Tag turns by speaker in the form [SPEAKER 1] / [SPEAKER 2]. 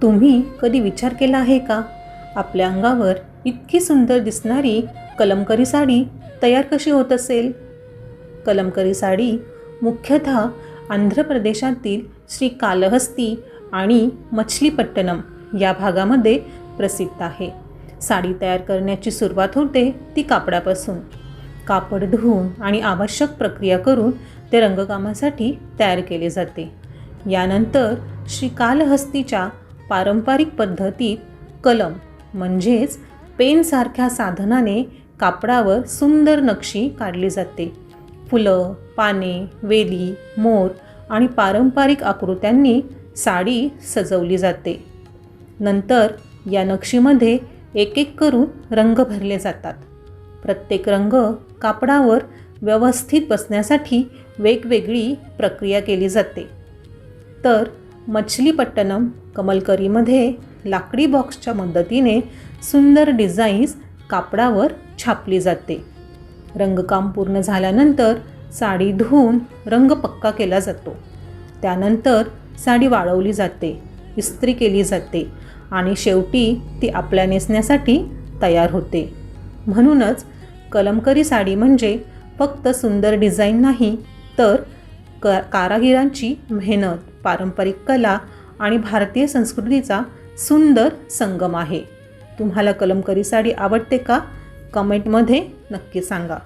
[SPEAKER 1] तुम्ही कधी विचार केला आहे का, आपल्या अंगावर इतकी सुंदर दिसणारी कलमकरी साडी तयार कशी होत असेल? कलमकरी साडी मुख्यतः आंध्र प्रदेशातील श्रीकालहस्ती आणि मछलीपट्टणम या भागामध्ये प्रसिद्ध आहे. साडी तयार करण्याची सुरुवात होते ती कापडापासून. कापड धुवून आणि आवश्यक प्रक्रिया करून ते रंगकामासाठी तयार केले जाते. यानंतर श्रीकालहस्तीच्या पारंपरिक पद्धतीत कलम म्हणजेच पेनसारख्या साधनाने कापडावर सुंदर नक्षी काढली जाते. फुलं, पाने, वेली, मोर आणि पारंपरिक आकृत्यांनी साडी सजवली जाते. नंतर या नक्षीमध्ये एक एक करून रंग भरले जातात. प्रत्येक रंग कापडावर व्यवस्थित बसण्यासाठी वेगवेगळी प्रक्रिया केली जाते. तर मछलीपट्टणम कमलकरीमध्ये लाकडी बॉक्सच्या मदतीने सुंदर डिझाईन्स कापडावर छापली जाते. रंगकाम पूर्ण झाल्यानंतर साडी धुवून रंग पक्का केला जातो. त्यानंतर साडी वाळवली जाते, इस्त्री केली जाते आणि शेवटी ती आपल्या नेसण्यासाठी तयार होते. म्हणूनच कलमकरी साडी म्हणजे फक्त सुंदर डिझाईन नाही, तर कारागिरांची मेहनत, पारंपरिक कला आणि भारतीय संस्कृतीचा सुंदर संगम आहे. तुम्हाला कलमकरी साडी आवडते का? कमेंटमध्ये नक्की सांगा.